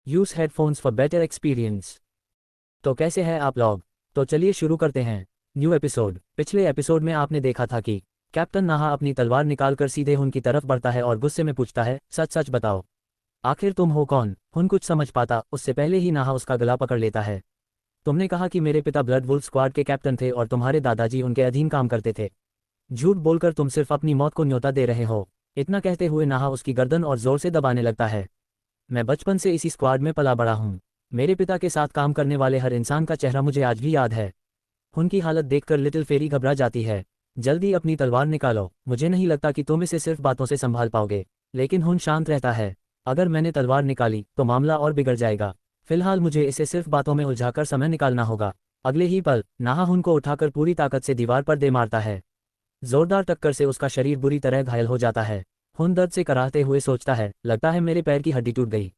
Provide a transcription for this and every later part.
Use headphones for better experience. तो कैसे हैं आप लोग? तो चलिए शुरू करते हैं न्यू एपिसोड। पिछले एपिसोड में आपने देखा था कि कैप्टन नाहा अपनी तलवार निकालकर सीधे हुन की तरफ बढ़ता है और गुस्से में पूछता है, सच सच बताओ, आखिर तुम हो कौन? हुन कुछ समझ पाता उससे पहले ही नाहा उसका गला पकड़ लेता है। तुमने कहा कि मेरे पिता ब्लड वुल्फ स्क्वाड के कैप्टन थे और तुम्हारे दादाजी उनके अधीन काम करते थे। झूठ बोलकर तुम सिर्फ अपनी मौत को न्योता दे रहे हो। इतना कहते हुए नाहा उसकी गर्दन और जोर से दबाने लगता है। मैं बचपन से इसी स्क्वाड में पला बड़ा हूँ। मेरे पिता के साथ काम करने वाले हर इंसान का चेहरा मुझे आज भी याद है। उनकी हालत देखकर लिटिल फेरी घबरा जाती है। जल्दी अपनी तलवार निकालो, मुझे नहीं लगता कि तुम इसे सिर्फ बातों से संभाल पाओगे। लेकिन हुन शांत रहता है। अगर मैंने तलवार निकाली तो मामला और बिगड़ जाएगा। फिलहाल मुझे इसे सिर्फ बातों में उलझाकर समय निकालना होगा। अगले ही पल नाहा हुन को उठाकर पूरी ताकत से दीवार पर दे मारता है। जोरदार टक्कर से उसका शरीर बुरी तरह घायल हो जाता है। हुन दर्द से कराहते हुए सोचता है, लगता है मेरे पैर की हड्डी टूट गई।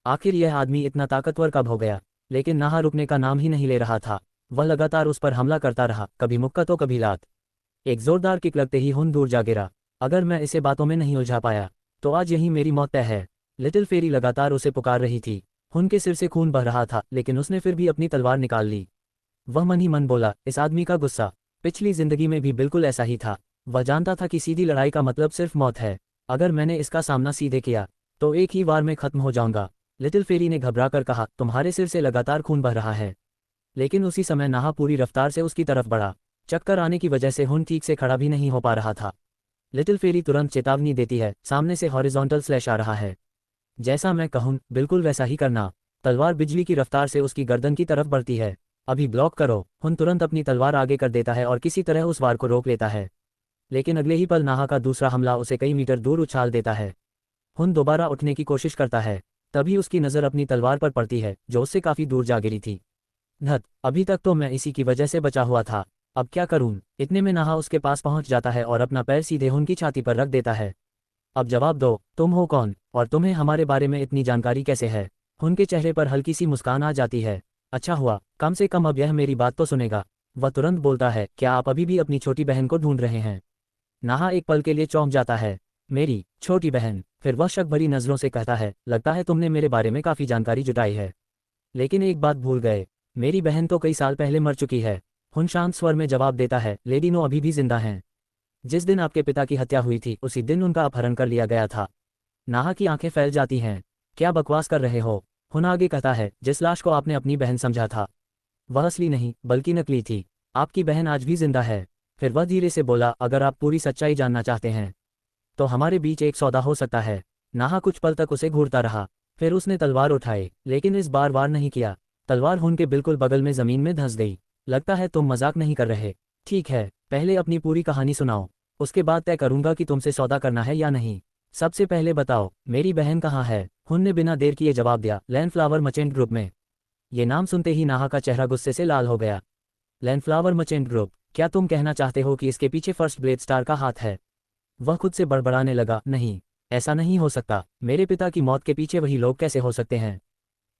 आखिर यह आदमी इतना ताकतवर कब हो गया? लेकिन नाहा रुकने का नाम ही नहीं ले रहा था। वह लगातार उस पर हमला करता रहा, कभी मुक्का तो कभी लात। एक जोरदार किक लगते ही हुन दूर जा गिरा। अगर मैं इसे बातों में नहीं उलझा पाया तो आज यही मेरी मौत तय है। लिटिल फेरी लगातार उसे पुकार रही थी। हुन के सिर से खून बह रहा था, लेकिन उसने फिर भी अपनी तलवार निकाल ली। वह मन ही मन बोला, इस आदमी का गुस्सा पिछली जिंदगी में भी बिल्कुल ऐसा ही था। वह जानता था कि सीधी लड़ाई का मतलब सिर्फ मौत है। अगर मैंने इसका सामना सीधे किया तो एक ही वार में खत्म हो जाऊंगा। लिटिल फेरी ने घबराकर कहा, तुम्हारे सिर से लगातार खून बह रहा है। लेकिन उसी समय नाहा पूरी रफ्तार से उसकी तरफ बढ़ा। चक्कर आने की वजह से हुन ठीक से खड़ा भी नहीं हो पा रहा था। लिटिल फेरी तुरंत चेतावनी देती है, सामने से हॉरिजॉन्टल स्लैश आ रहा है। जैसा मैं कहूं बिल्कुल वैसा ही करना। तलवार बिजली की रफ्तार से उसकी गर्दन की तरफ बढ़ती है। अभी ब्लॉक करो। हुन तुरंत अपनी तलवार आगे कर देता है और किसी तरह उस वार को रोक लेता है। लेकिन अगले ही पल नाहा का दूसरा हमला उसे कई मीटर दूर उछाल देता है। हुन दोबारा उठने की कोशिश करता है। तभी उसकी नज़र अपनी तलवार पर पड़ती है जो उससे काफी दूर जा गिरी थी। धत, अभी तक तो मैं इसी की वजह से बचा हुआ था। अब क्या करूं? इतने में नाहा उसके पास पहुंच जाता है और अपना पैर सीधे हुन की छाती पर रख देता है। अब जवाब दो, तुम हो कौन और तुम्हें हमारे बारे में इतनी जानकारी कैसे है? हुन के चेहरे पर हल्की सी मुस्कान आ जाती है। अच्छा हुआ, कम से कम अब यह मेरी बात तो सुनेगा। वह तुरंत बोलता है, क्या आप अभी भी अपनी छोटी बहन को ढूंढ रहे हैं? नाहा एक पल के लिए चौंक जाता है। मेरी छोटी बहन? फिर वह शक भरी नजरों से कहता है, लगता है तुमने मेरे बारे में काफी जानकारी जुटाई है। लेकिन एक बात भूल गए, मेरी बहन तो कई साल पहले मर चुकी है। हुन शांत स्वर में जवाब देता है, लेडी नो अभी भी जिंदा हैं। जिस दिन आपके पिता की हत्या हुई थी उसी दिन उनका अपहरण कर लिया गया था। नाहा की आंखें फैल जाती हैं। क्या बकवास कर रहे हो? हुन आगे कहता है, जिस लाश को आपने अपनी बहन समझा था वह असली नहीं बल्कि नकली थी। आपकी बहन आज भी जिंदा है। फिर वह धीरे से बोला, अगर आप पूरी सच्चाई जानना चाहते हैं तो हमारे बीच एक सौदा हो सकता है। नाहा कुछ पल तक उसे घूरता रहा। फिर उसने तलवार उठाई, लेकिन इस बार वार नहीं किया। तलवार हुन के बिल्कुल बगल में जमीन में धंस गई। लगता है तुम मजाक नहीं कर रहे। ठीक है, पहले अपनी पूरी कहानी सुनाओ, उसके बाद तय करूंगा कि तुमसे सौदा करना है या नहीं। सबसे पहले बताओ, मेरी बहन कहाँ है? हुन ने बिना देर किए जवाब दिया, लैंडफ्लावर मर्चेंट ग्रुप में। ये नाम सुनते ही नाहा का चेहरा गुस्से से लाल हो गया। लैंडफ्लावर मर्चेंट ग्रुप? क्या तुम कहना चाहते हो कि इसके पीछे फर्स्ट ब्लेड स्टार का हाथ है? वह खुद से बड़बड़ाने लगा, नहीं, ऐसा नहीं हो सकता। मेरे पिता की मौत के पीछे वही लोग कैसे हो सकते हैं?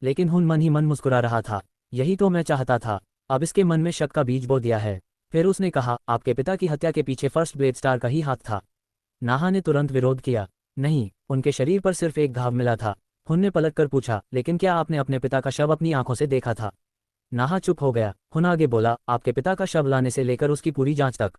लेकिन हुन मन ही मन मुस्कुरा रहा था। यही तो मैं चाहता था। अब इसके मन में शक का बीज बो दिया है। फिर उसने कहा, आपके पिता की हत्या के पीछे फर्स्ट ब्लेड स्टार का ही हाथ था? नाहा ने तुरंत विरोध किया, नहीं, उनके शरीर पर सिर्फ एक घाव मिला था। हुन ने पलट कर पूछा, लेकिन क्या आपने अपने पिता का शव अपनी आंखों से देखा था? नाहा चुप हो गया। हुन आगे बोला, आपके पिता का शव लाने से लेकर उसकी पूरी जांच तक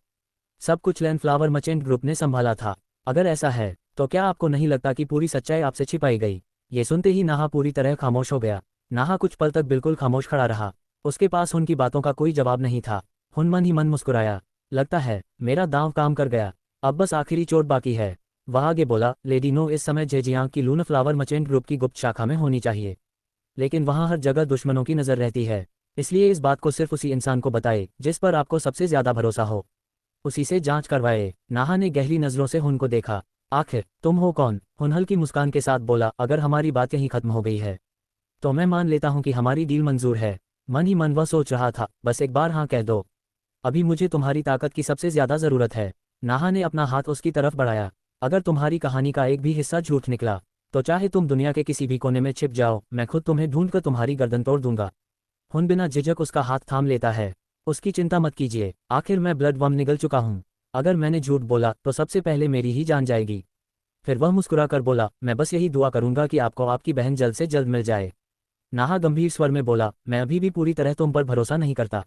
सब कुछ लैंडफ्लावर मर्चेंट ग्रुप ने संभाला था। अगर ऐसा है तो क्या आपको नहीं लगता कि पूरी सच्चाई आपसे छिपाई गई? ये सुनते ही नाहा पूरी तरह खामोश हो गया। नाहा कुछ पल तक बिल्कुल खामोश खड़ा रहा। उसके पास उनकी बातों का कोई जवाब नहीं था। हुन मन ही मन मुस्कुराया, लगता है मेरा दांव काम कर गया। अब बस आखिरी चोट बाकी है। वह आगे बोला, लेडी नो इस समय जेजियांग की लूना फ्लावर मर्चेंट ग्रुप की गुप्त शाखा में होनी चाहिए। लेकिन वहाँ हर जगह दुश्मनों की नज़र रहती है। इसलिए इस बात को सिर्फ उसी इंसान को बताए जिस पर आपको सबसे ज्यादा भरोसा हो। उसी से जांच करवाए। नाहा ने गहरी नजरों से हुन को देखा। आखिर तुम हो कौन? हुन हल्की मुस्कान के साथ बोला, अगर हमारी बात यहीं खत्म हो गई है तो मैं मान लेता हूं कि हमारी डील मंजूर है। मन ही मन वह सोच रहा था, बस एक बार हाँ कह दो। अभी मुझे तुम्हारी ताकत की सबसे ज्यादा जरूरत है। नाहा ने अपना हाथ उसकी तरफ बढ़ाया। अगर तुम्हारी कहानी का एक भी हिस्सा झूठ निकला तो चाहे तुम दुनिया के किसी भी कोने में छिप जाओ, मैं खुद तुम्हें ढूंढकर तुम्हारी गर्दन तोड़ दूंगा। हुन बिना झिझक उसका हाथ थाम लेता है। उसकी चिंता मत कीजिए, आखिर मैं ब्लड वर्म निगल चुका हूँ। अगर मैंने झूठ बोला तो सबसे पहले मेरी ही जान जाएगी। फिर वह मुस्कुरा कर बोला, मैं बस यही दुआ करूंगा कि आपको आपकी बहन जल्द से जल्द मिल जाए। नाहा गंभीर स्वर में बोला, मैं अभी भी पूरी तरह तुम पर भरोसा नहीं करता।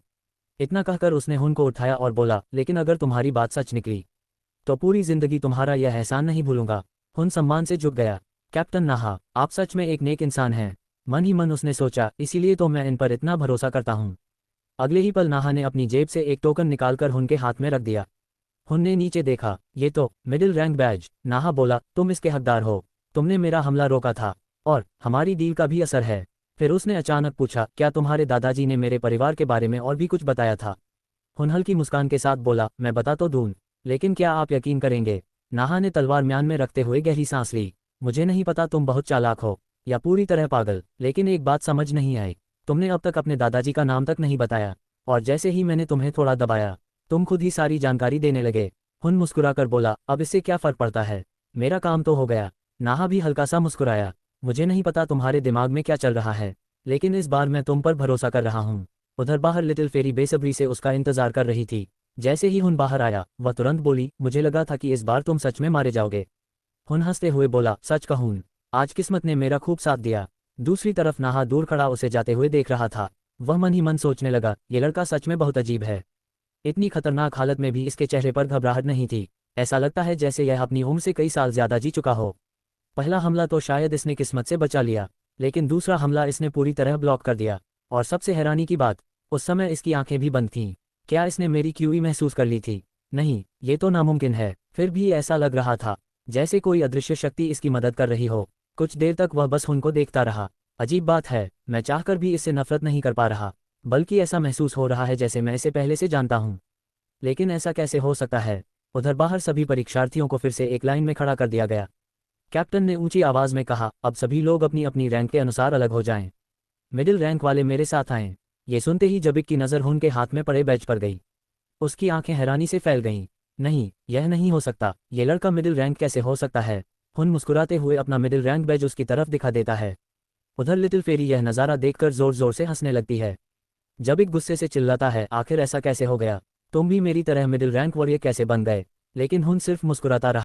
इतना कहकर उसने हुन को उठाया और बोला, लेकिन अगर तुम्हारी बात सच निकली तो पूरी जिंदगी तुम्हारा यह एहसान नहीं भूलूंगा। हुन सम्मान से झुक गया। कैप्टन नाहा, आप सच में एक नेक इंसान हैं। मन ही मन उसने सोचा, इसीलिए तो मैं इन पर इतना भरोसा करता हूँ। अगले ही पल नाहा ने अपनी जेब से एक टोकन निकालकर हुन के हाथ में रख दिया। हुन ने नीचे देखा, ये तो मिडिल रैंक बैज। नाहा बोला, तुम इसके हकदार हो। तुमने मेरा हमला रोका था और हमारी डील का भी असर है। फिर उसने अचानक पूछा, क्या तुम्हारे दादाजी ने मेरे परिवार के बारे में और भी कुछ बताया था? हुन हल्की मुस्कान के साथ बोला, मैं बता तो दूं, लेकिन क्या आप यकीन करेंगे? नाहा ने तलवार म्यान में रखते हुए गहरी सांस ली। मुझे नहीं पता तुम बहुत चालाक हो या पूरी तरह पागल, लेकिन एक बात समझ नहीं आई। तुमने अब तक अपने दादाजी का नाम तक नहीं बताया, और जैसे ही मैंने तुम्हें थोड़ा दबाया तुम खुद ही सारी जानकारी देने लगे। हुन मुस्कुराकर बोला, अब इससे क्या फर्क पड़ता है, मेरा काम तो हो गया। नाहा भी हल्का सा मुस्कुराया। मुझे नहीं पता तुम्हारे दिमाग में क्या चल रहा है, लेकिन इस बार मैं तुम पर भरोसा कर रहा हूँ। उधर बाहर लिटिल फेरी बेसब्री से उसका इंतजार कर रही थी। जैसे ही हुन बाहर आया वह तुरंत बोली, मुझे लगा था कि इस बार तुम सच में मारे जाओगे। हुन हंसते हुए बोला, सच कहूँ, आज किस्मत ने मेरा खूब साथ दिया। दूसरी तरफ नाहा दूर खड़ा उसे जाते हुए देख रहा था। वह मन ही मन सोचने लगा, ये लड़का सच में बहुत अजीब है। इतनी खतरनाक हालत में भी इसके चेहरे पर घबराहट नहीं थी। ऐसा लगता है जैसे यह अपनी उम्र से कई साल ज्यादा जी चुका हो। पहला हमला तो शायद इसने किस्मत से बचा लिया, लेकिन दूसरा हमला इसने पूरी तरह ब्लॉक कर दिया। और सबसे हैरानी की बात, उस समय इसकी आंखें भी बंद थीं। क्या इसने मेरी क्यूई महसूस कर ली थी? नहीं, ये तो नामुमकिन है। फिर भी ऐसा लग रहा था जैसे कोई अदृश्य शक्ति इसकी मदद कर रही हो। कुछ देर तक वह बस हुन को देखता रहा। अजीब बात है, मैं चाहकर भी इससे नफरत नहीं कर पा रहा, बल्कि ऐसा महसूस हो रहा है जैसे मैं इसे पहले से जानता हूँ। लेकिन ऐसा कैसे हो सकता है? उधर बाहर सभी परीक्षार्थियों को फिर से एक लाइन में खड़ा कर दिया गया। कैप्टन ने ऊंची आवाज में कहा, अब सभी लोग अपनी अपनी रैंक के अनुसार अलग हो जाएं। मिडिल रैंक वाले मेरे साथ आएं। ये सुनते ही जबिक की नज़र हुन के हाथ में पड़े बैज पर गई। उसकी आंखें हैरानी से फैल गईं। नहीं, यह नहीं हो सकता। ये लड़का मिडिल रैंक कैसे हो सकता है? हुन मुस्कुराते हुए अपना मिडिल रैंक बैज उसकी तरफ दिखा देता है। उधर लिटिल फेरी यह नज़ारा देखकर जोर जोर से हंसने लगती है। जबिक गुस्से से चिल्लाता है, आखिर ऐसा कैसे हो गया? तुम भी मेरी तरह मिडिल रैंक वॉरियर कैसे बन गए? लेकिन हुन सिर्फ मुस्कुराता रहा।